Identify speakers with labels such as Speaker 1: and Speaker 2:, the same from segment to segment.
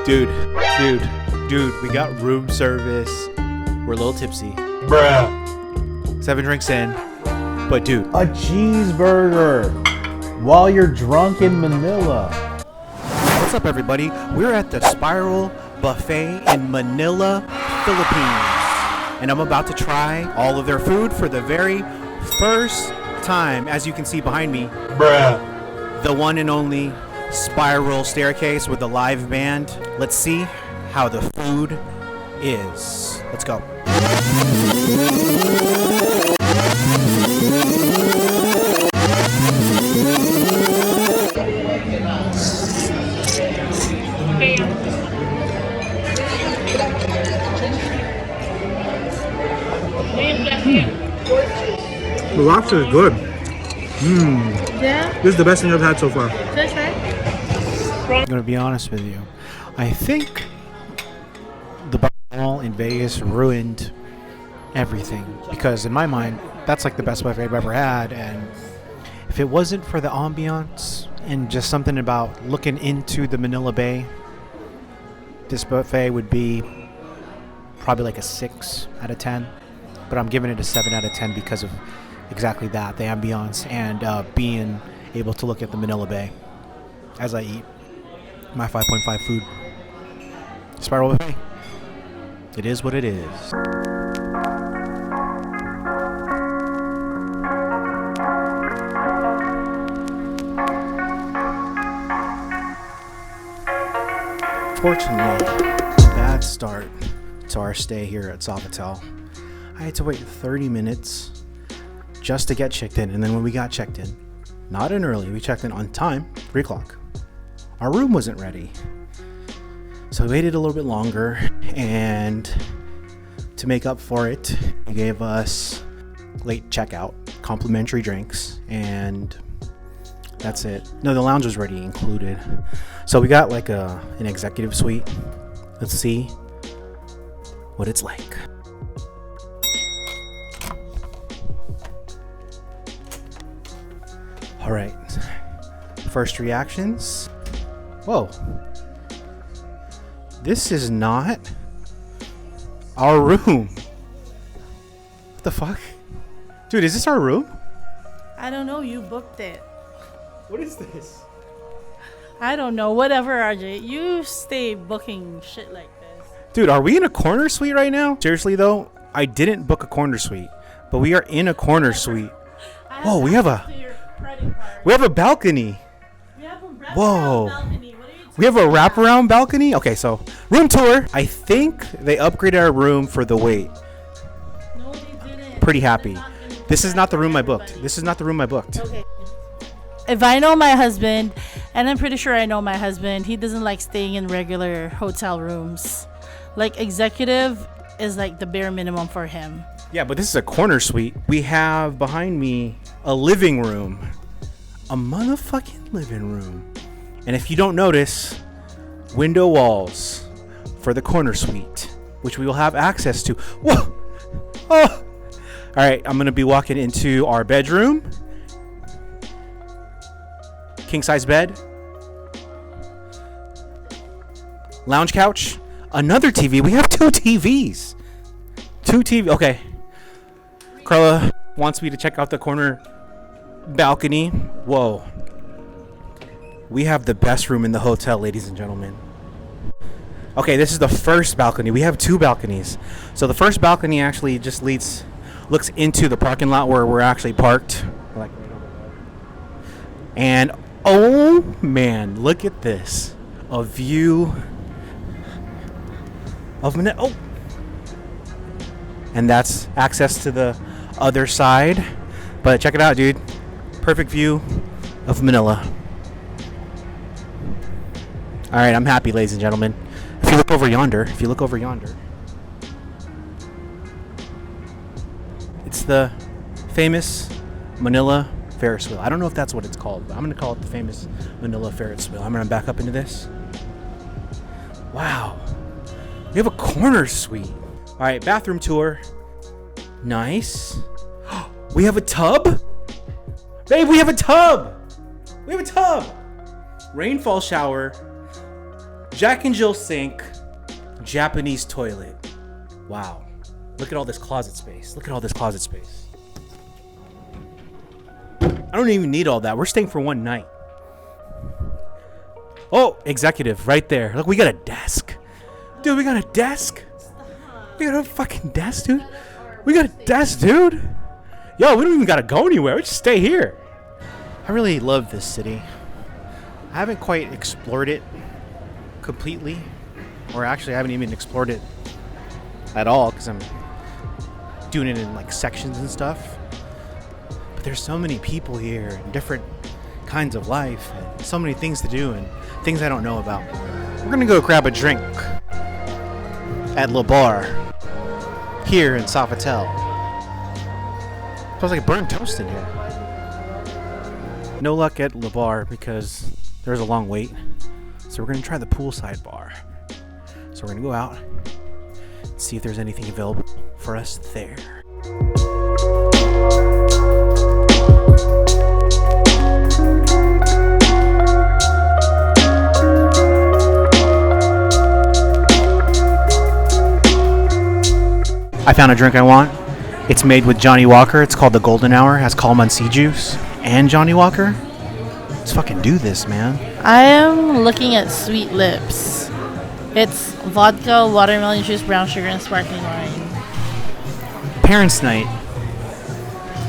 Speaker 1: Dude, we got room service. We're a little tipsy.
Speaker 2: Bruh.
Speaker 1: 7 drinks in. But dude.
Speaker 3: A cheeseburger while you're drunk in Manila.
Speaker 1: What's up, everybody? We're at the Spiral Buffet in Manila, Philippines. And I'm about to try all of their food for the very first time. As you can see behind me.
Speaker 2: Bruh.
Speaker 1: The one and only spiral staircase with the live band. Let's see how the food is. Let's go.
Speaker 4: The lobster is good.
Speaker 5: Yeah?
Speaker 4: This is the best thing I've had so far.
Speaker 5: That's right.
Speaker 1: I'm gonna be honest with you. I think the ball in Vegas ruined everything, because in my mind, that's like the best buffet I've ever had. And if it wasn't for the ambiance and just something about looking into the Manila Bay, this buffet would be probably like a 6 out of 10. But I'm giving it a 7 out of 10 because of exactly that, the ambiance and being able to look at the Manila Bay as I eat my 5.5 food. Spiral Buffet. It is what it is. Fortunately, bad start to our stay here at Sofitel. I had to wait 30 minutes just to get checked in, and then when we got checked in, not in early, we checked in on time, 3 o'clock. Our room wasn't ready. So we waited a little bit longer, and to make up for it, they gave us late checkout, complimentary drinks, and that's it. No, the lounge was already included. So we got like an executive suite. Let's see what it's like. All right, first reactions. Whoa, this is not our room. What the fuck? Dude, is this our room?
Speaker 5: I don't know. You booked it.
Speaker 1: What is this?
Speaker 5: I don't know. Whatever, RJ. You stay booking shit like this.
Speaker 1: Dude, are we in a corner suite right now? Seriously though, I didn't book a corner suite, but we are in a corner suite. Whoa, we have a balcony. Whoa. We have a wraparound balcony? Okay, so room tour. I think they upgraded our room for the wait.
Speaker 5: No, they didn't.
Speaker 1: Pretty happy. This is not the room I booked. This is not the room I booked.
Speaker 5: Okay. If I know my husband, and I'm pretty sure I know my husband, he doesn't like staying in regular hotel rooms. Like executive is like the bare minimum for him.
Speaker 1: Yeah, but this is a corner suite. We have behind me a living room. A motherfucking living room. And if you don't notice, window walls for the corner suite, which we will have access to. Whoa! Oh! Alright, I'm going to be walking into our bedroom. King size bed. Lounge couch. Another TV. We have 2 TVs. 2 TV. Okay. Carla wants me to check out the corner balcony. Whoa. We have the best room in the hotel, ladies and gentlemen. Okay, this is the first balcony. We have 2 balconies. So the first balcony actually just looks into the parking lot where we're actually parked. Like right over there. And oh man, look at this. A view of Manila. Oh. And that's access to the other side. But check it out, dude. Perfect view of Manila. All right, I'm happy, ladies and gentlemen. If you look over yonder, it's the famous Manila Ferris wheel. I don't know if that's what it's called, but I'm going to call it the famous Manila Ferris wheel. I'm going to back up into this. Wow. We have a corner suite. All right, bathroom tour. Nice. We have a tub? Babe, we have a tub. Rainfall shower. Jack and Jill sink, Japanese toilet. Wow. Look at all this closet space. Look at all this closet space. I don't even need all that. We're staying for one night. Oh, executive right there. Look, we got a desk. Dude, we got a desk. We got a fucking desk, dude. We got a desk, dude. Yo, we don't even gotta go anywhere. We just stay here. I really love this city. I haven't quite explored it completely. Or actually, I haven't even explored it at all because I'm doing it in like sections and stuff. But there's so many people here and different kinds of life and so many things to do and things I don't know about. We're gonna go grab a drink at Le Bar here in Sofitel. Smells like burnt toast in here. No luck at Le Bar because there's a long wait. So we're gonna try the poolside bar. So we're gonna go out and see if there's anything available for us there. I found a drink I want. It's made with Johnny Walker. It's called the Golden Hour. It has calamansi juice and Johnny Walker. Let's fucking do this, man.
Speaker 5: I am looking at Sweet Lips. It's vodka, watermelon juice, brown sugar, and sparkling wine.
Speaker 1: Parents' night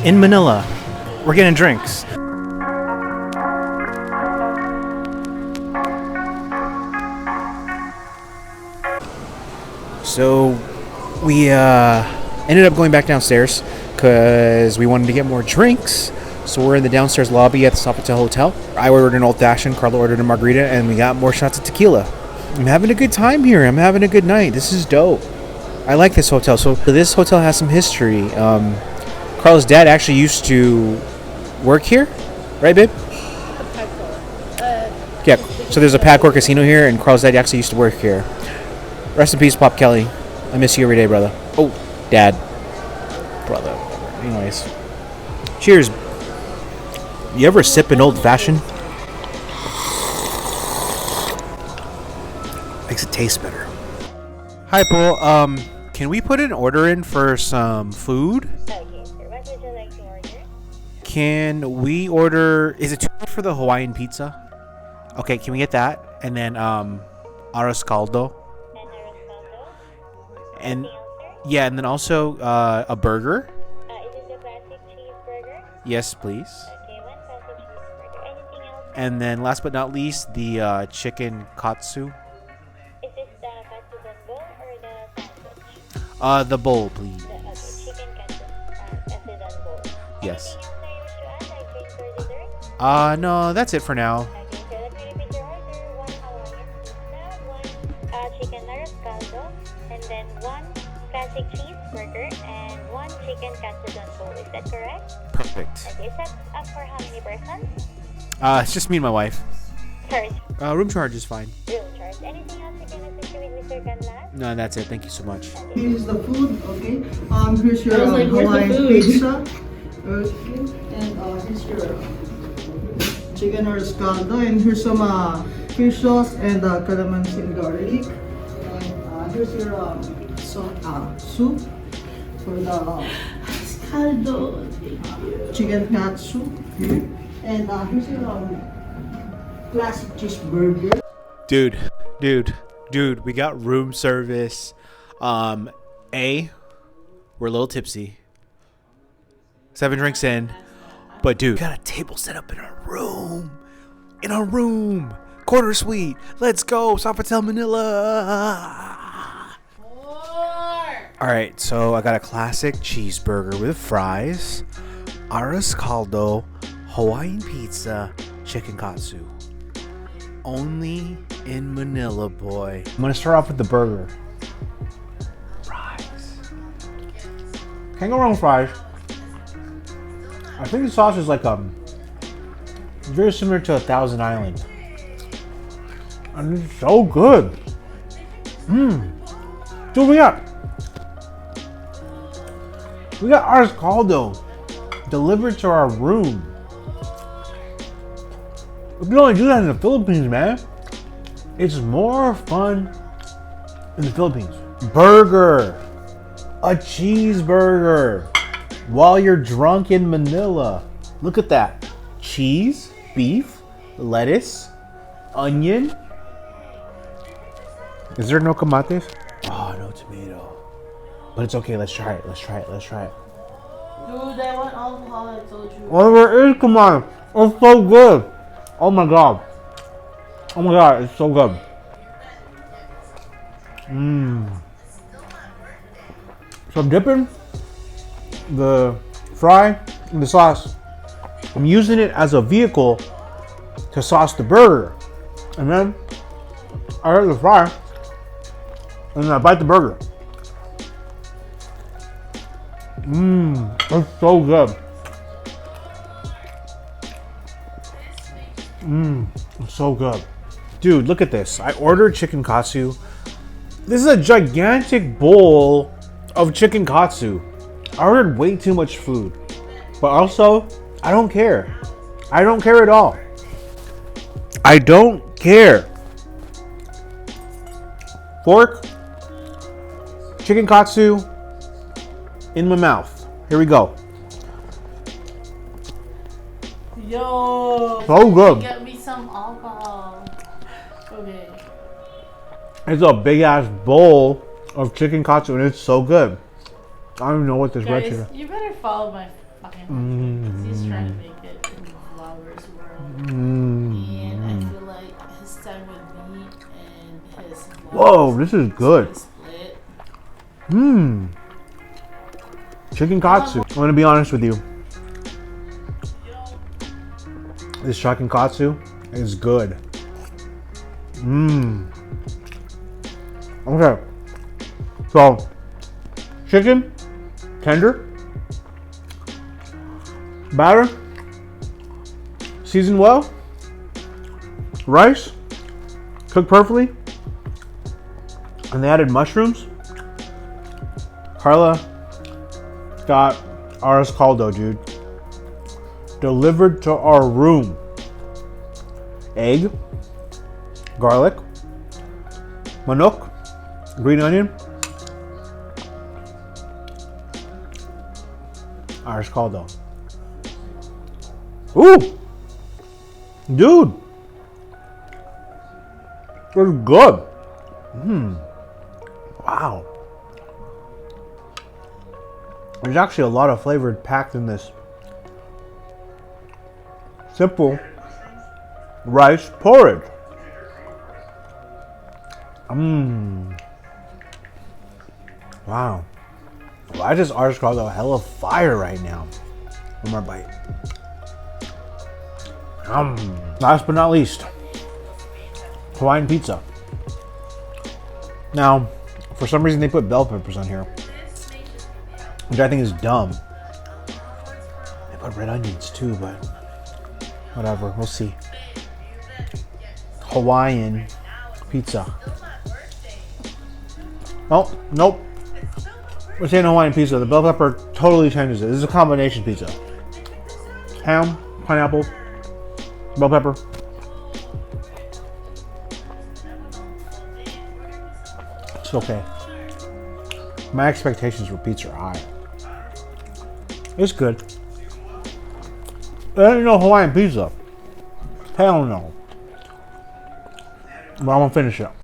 Speaker 1: in Manila. We're getting drinks. So we ended up going back downstairs because we wanted to get more drinks. So we're in the downstairs lobby at the Sofitel Hotel. I ordered an old fashioned, Carla ordered a margarita, and we got more shots of tequila. I'm having a good time here. I'm having a good night. This is dope. I like this hotel. So this hotel has some history. Carla's dad actually used to work here, right, babe? Yeah. So there's a Pacor casino here, and Carla's dad actually used to work here. Rest in peace, Pop Kelly. I miss you every day, brother. Oh, dad, brother. Anyways, cheers. You ever sip an old fashioned? Makes it taste better. Hi, Paul. Can we put an order in for some food?
Speaker 6: Okay, sir. What would you like to order?
Speaker 1: Can we order? Is it too much for the Hawaiian pizza? Okay, can we get that? And then arroz caldo.
Speaker 6: And a risotto?
Speaker 1: And
Speaker 6: Anything else, sir?
Speaker 1: yeah, and then also a burger.
Speaker 6: Is it the classic cheeseburger?
Speaker 1: Yes, please.
Speaker 6: Okay, one classic cheeseburger. Anything else?
Speaker 1: And then last but not least, the chicken katsu.
Speaker 6: Is this the katsudon bowl or the sandwich?
Speaker 1: The bowl, please.
Speaker 6: Okay, chicken katsudon bowl.
Speaker 1: Yes.
Speaker 6: Anything else that you wish to add, like drinks or dessert?
Speaker 1: No, that's it for now.
Speaker 6: Okay, so let me repeat your order. One Hawaiian pizza, one chicken arroz caldo, and then one classic cheeseburger, and one chicken katsudon bowl. Is that correct?
Speaker 1: Perfect.
Speaker 6: Okay, set up for how many persons?
Speaker 1: It's just me and my wife.
Speaker 6: First,
Speaker 1: Room charge is fine.
Speaker 6: room charge. Anything else I can assist you with, Mr. Canlas?
Speaker 1: No, that's it. Thank you so much.
Speaker 7: Here's the food, okay? Here's your
Speaker 5: I was like, where's the
Speaker 7: Hawaiian
Speaker 5: food?
Speaker 7: pizza. Okay. And here's your chicken or caldo. And here's some fish sauce and calamansi and garlic. And here's your soup for the
Speaker 5: Caldo.
Speaker 7: chicken katsu. And here's your classic cheeseburger.
Speaker 1: Dude, we got room service. We're a little tipsy. 7 drinks in. But dude, we got a table set up in our room. Quarter suite. Let's go, Sofitel Manila. Alright, so I got a classic cheeseburger with fries, arroz caldo, Hawaiian pizza, chicken katsu. Only in Manila, boy.
Speaker 3: I'm gonna start off with the burger.
Speaker 1: Fries.
Speaker 3: Can't go wrong with fries. I think the sauce is like very similar to a Thousand Island. And it's so good. Dude, we got arroz caldo delivered to our room. We can only do that in the Philippines, man. It's more fun in the Philippines. Burger. A cheeseburger. While you're drunk in Manila. Look at that. Cheese, beef, lettuce, onion. Is there no kamates? Oh, no tomato. But it's okay. Let's try it. Let's try it. Let's try it.
Speaker 5: Dude, I want alcohol, I told you.
Speaker 3: Oh, there is kamate. It's so good. Oh my god. Oh my god, it's so good. So I'm dipping the fry in the sauce. I'm using it as a vehicle to sauce the burger. And then I hit the fry and then I bite the burger. It's so good. It's so good. Dude, look at this. I ordered chicken katsu. This is a gigantic bowl of chicken katsu. I ordered way too much food. But also, I don't care. I don't care at all. I don't care. Fork, chicken katsu in my mouth. Here we go.
Speaker 5: Yo.
Speaker 3: So good.
Speaker 5: Get me some alcohol. Okay.
Speaker 3: It's a big ass bowl of chicken katsu and it's so good. I don't even know what this red
Speaker 5: Guys,
Speaker 3: chicken.
Speaker 5: you better follow my fucking husband because he's trying to make it in the vlogger's world. And I feel like his time with me and his vlogs
Speaker 3: Whoa, this is good.
Speaker 5: is split.
Speaker 3: Chicken katsu. I'm gonna be honest with you. This chicken katsu is good. Okay. So, chicken, tender, batter, seasoned well, rice, cooked perfectly, and they added mushrooms. Carla got ours caldo, dude. Delivered to our room. Egg, garlic, manok, green onion, ours caldo. Ooh, dude, it's good. Wow. There's actually a lot of flavor packed in this simple rice porridge. Wow. Why does ours call a hell of fire right now? One more bite. Last but not least, Hawaiian pizza. Now, for some reason they put bell peppers on here, which I think is dumb. They put red onions too, but whatever, we'll see. Hawaiian pizza. Oh, nope. We're saying Hawaiian pizza. The bell pepper totally changes it. This is a combination pizza. Ham, pineapple, bell pepper. It's okay. My expectations for pizza are high. It's good. I didn't know Hawaiian pizza. Hell no. But I'm gonna finish it.